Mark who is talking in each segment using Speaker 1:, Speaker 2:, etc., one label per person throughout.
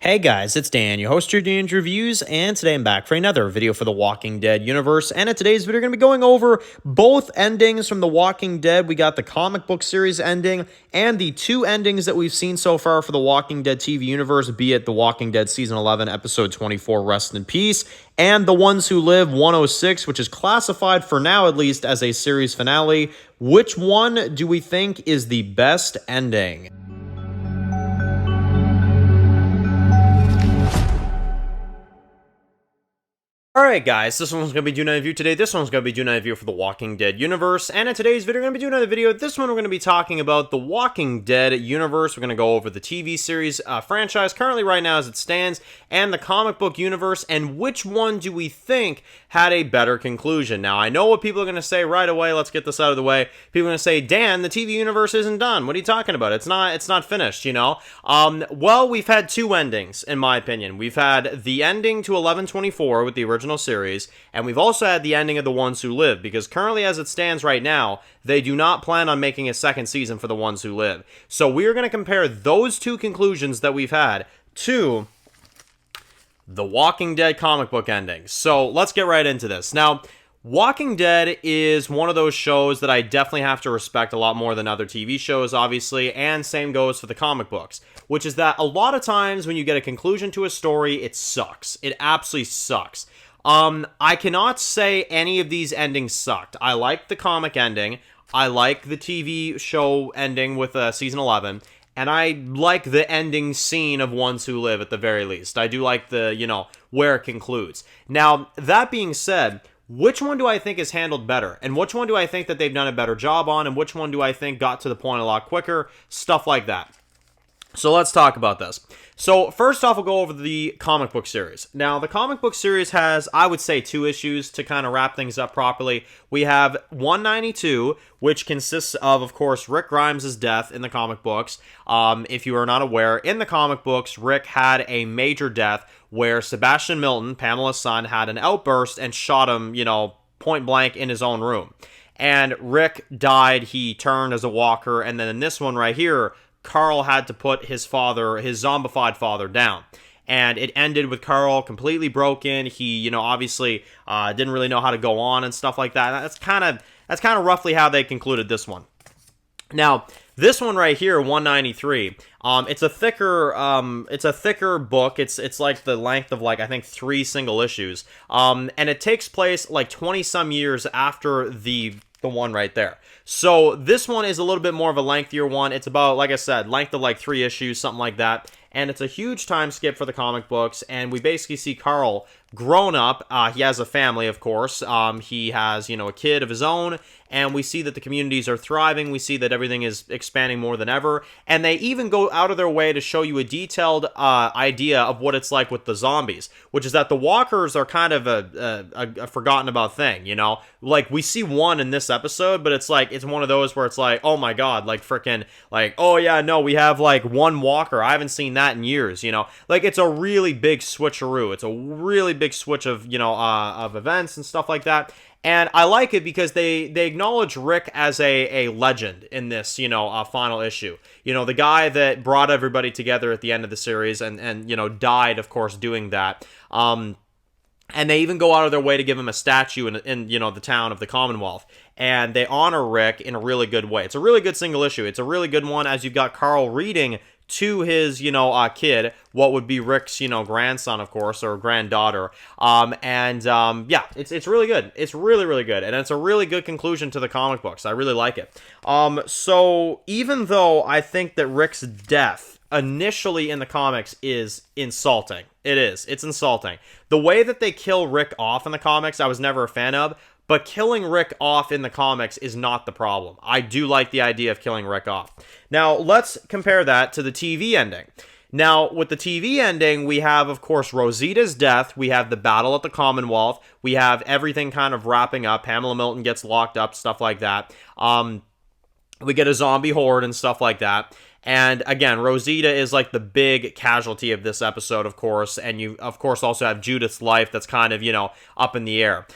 Speaker 1: Hey guys, it's Dan, your host of Dan's Reviews, and today I'm back for another video for the Walking Dead universe. And in today's video, we're going to be going over both endings from The Walking Dead. We got the comic book series ending and the two endings that we've seen so far for the Walking Dead TV universe, be it The Walking Dead Season 11, Episode 24, Rest in Peace, and The Ones Who Live 106, which is classified for now at least as a series finale. Which one do we think is the best ending? Alright guys, this one's going to be doing a review today. This one's going to be doing a review for the Walking Dead universe. And in today's video, we're going to be doing another video. This one, we're going to be talking about the Walking Dead universe. We're going to go over the TV series franchise currently right now as it stands, and the comic book universe, and which one do we think had a better conclusion. Now, I know what people are going to say right away. Let's get this out of the way. People are going to say, Dan, the TV universe isn't done. What are you talking about? It's not finished, you know? Well, we've had two endings, in my opinion. We've had the ending to 11/24 with the original series, and we've also had the ending of The Ones Who Live, because currently as it stands right now, they do not plan on making a second season for The Ones Who Live. So we're going to compare those two conclusions that we've had to the Walking Dead comic book endings. So let's get right into this. Now, Walking Dead is one of those shows that I definitely have to respect a lot more than other TV shows, obviously, and same goes for the comic books, which is that a lot of times when you get a conclusion to a story, it sucks. It absolutely sucks. I cannot say any of these endings sucked. I like the comic ending, I like the TV show ending with season 11, and I like the ending scene of Ones Who Live at the very least. I do like the, where it concludes. Now, that being said, which one do I think is handled better? And which one do I think that they've done a better job on? And which one do I think got to the point a lot quicker? Stuff like that. So let's talk about this. So first off, we'll go over the comic book series. Now, the comic book series has, I would say, two issues to kind of wrap things up properly. We have 192, which consists of course, Rick Grimes' death in the comic books. If you are not aware, in the comic books, Rick had a major death where Sebastian Milton, Pamela's son, had an outburst and shot him, point blank in his own room. And Rick died, he turned as a walker, and then in this one right here, Carl had to put his zombified father down. And it ended with Carl completely broken. He, obviously didn't really know how to go on and stuff like that. That's kind of roughly how they concluded this one. Now, this one right here, 193, it's a thicker book. It's like the length of I think 3 single issues. And it takes place 20 some years after the one right there. So this one is a little bit more of a lengthier one. It's about, like I said, length of 3 issues, something like that. And it's a huge time skip for the comic books. And we basically see Carl grown up. He has a family, of course. He has, a kid of his own. And we see that the communities are thriving. We see that everything is expanding more than ever. And they even go out of their way to show you a detailed idea of what it's like with the zombies, which is that the walkers are kind of a forgotten about thing, we see one in this episode, but it's one of those where it's oh my god, oh yeah, no, we have one walker. I haven't seen that in years, it's a really big switcheroo. It's a really big switch of, of events and stuff like that. And I like it because they acknowledge Rick as a legend in this, final issue. The guy that brought everybody together at the end of the series and died, of course, doing that. And they even go out of their way to give him a statue in the town of the Commonwealth. And they honor Rick in a really good way. It's a really good single issue. It's a really good one as you've got Carl reading to his, kid, what would be Rick's, grandson, of course, or granddaughter. Yeah, it's really good. It's really, really good. And it's a really good conclusion to the comic books. I really like it. So even though I think that Rick's death initially in the comics is insulting, it's insulting. The way that they kill Rick off in the comics, I was never a fan of. But killing Rick off in the comics is not the problem. I do like the idea of killing Rick off. Now, let's compare that to the TV ending. Now, with the TV ending, we have, of course, Rosita's death. We have the battle at the Commonwealth. We have everything kind of wrapping up. Pamela Milton gets locked up, stuff like that. We get a zombie horde and stuff like that. And again, Rosita is the big casualty of this episode, of course, and you, of course, also have Judith's life that's kind of, up in the air.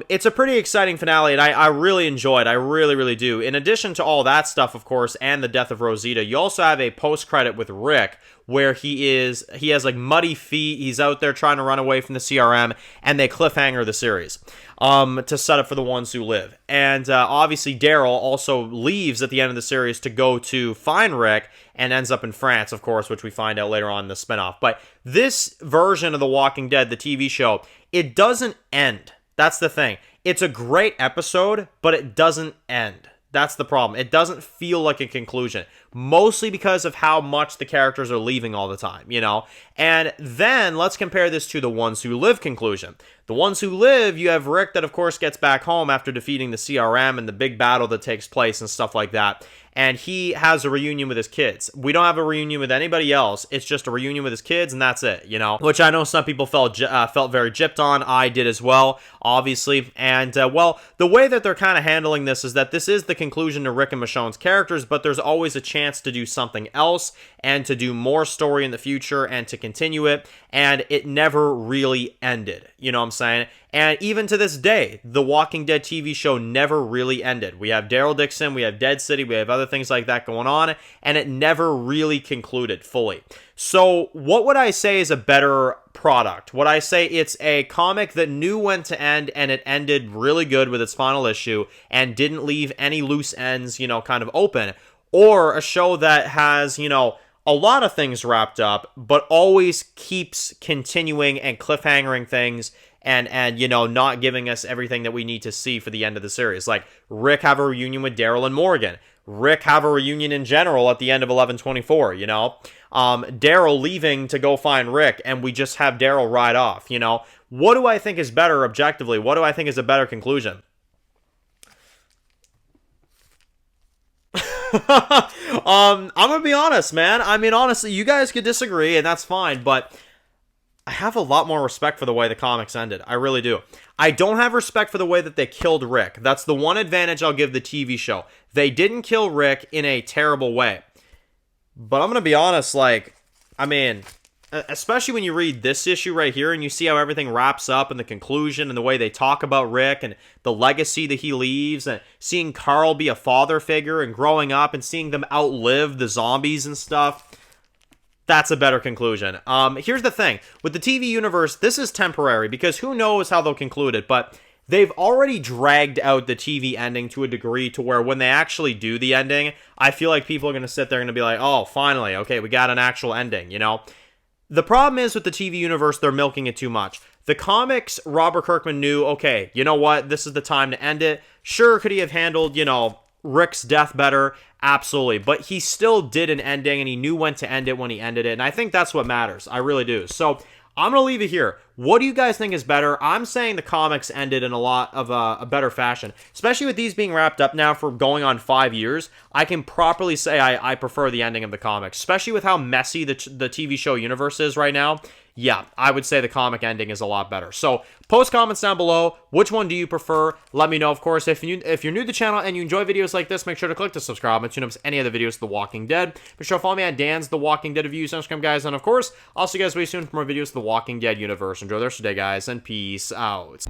Speaker 1: It's a pretty exciting finale, and I really enjoy it. I really, really do. In addition to all that stuff, of course, and the death of Rosita, you also have a post-credit with Rick, where he has like muddy feet. He's out there trying to run away from the CRM, and they cliffhanger the series to set up for the ones who live. And obviously Daryl also leaves at the end of the series to go to find Rick, and ends up in France, of course, which we find out later on in the spinoff. But this version of The Walking Dead, the TV show, it doesn't end. That's the thing. It's a great episode, but it doesn't end. That's the problem. It doesn't feel like a conclusion, mostly because of how much the characters are leaving all the time, you know? And then let's compare this to The Ones Who Live conclusion. The Ones Who Live, you have Rick that, of course, gets back home after defeating the CRM and the big battle that takes place and stuff like that. And he has a reunion with his kids. We don't have a reunion with anybody else. It's just a reunion with his kids, and that's it, you know? Which I know some people felt very gypped on. I did as well, obviously. And, well, the way that they're kind of handling this is that this is the conclusion to Rick and Michonne's characters, but there's always a chance to do something else and to do more story in the future and to continue it. And it never really ended, you know what I'm saying? And even to this day, the Walking Dead TV show never really ended. We have Daryl Dixon, we have Dead City, we have other things like that going on, and it never really concluded fully. So what would I say is a better product? Would I say it's a comic that knew when to end, and it ended really good with its final issue and didn't leave any loose ends, you know, kind of open? Or a show that has, you know, a lot of things wrapped up, but always keeps continuing and cliffhangering things and you know, not giving us everything that we need to see for the end of the series. Like, Rick have a reunion with Daryl and Morgan. Rick have a reunion in general at the end of 11/24, you know? Daryl leaving to go find Rick, and we just have Daryl ride off, you know? What do I think is better objectively? What do I think is a better conclusion? I'm gonna be honest, man. I mean, honestly, you guys could disagree, and that's fine, but I have a lot more respect for the way the comics ended. I really do. I don't have respect for the way that they killed Rick. That's the one advantage I'll give the TV show. They didn't kill Rick in a terrible way. But I'm gonna be honest, like, I mean, especially when you read this issue right here and you see how everything wraps up in the conclusion and the way they talk about Rick and the legacy that he leaves, and seeing Carl be a father figure and growing up and seeing them outlive the zombies and stuff, that's a better conclusion. Here's the thing. With the TV universe, this is temporary because who knows how they'll conclude it, but they've already dragged out the TV ending to a degree to where when they actually do the ending, I feel like people are going to sit there and be like, oh, finally, okay, we got an actual ending, you know? The problem is with the TV universe, they're milking it too much. The comics, Robert Kirkman knew, okay, you know what? This is the time to end it. Sure, could he have handled, you know, Rick's death better? Absolutely. But he still did an ending, and he knew when to end it when he ended it. And I think that's what matters. I really do. So I'm going to leave it here. What do you guys think is better? I'm saying the comics ended in a lot of a better fashion, especially with these being wrapped up now for going on 5 years. I can properly say I prefer the ending of the comics, especially with how messy the TV show universe is right now. Yeah, I would say the comic ending is a lot better. So post comments down below. Which one do you prefer? Let me know, of course. If you're new to the channel and you enjoy videos like this, make sure to click the subscribe and tune up to any other videos of The Walking Dead. Be sure to follow me at Dan's The Walking Dead Reviews on Instagram, guys. And of course, I'll see you guys very soon for more videos of The Walking Dead universe. Enjoy the rest of the day, guys, and peace out.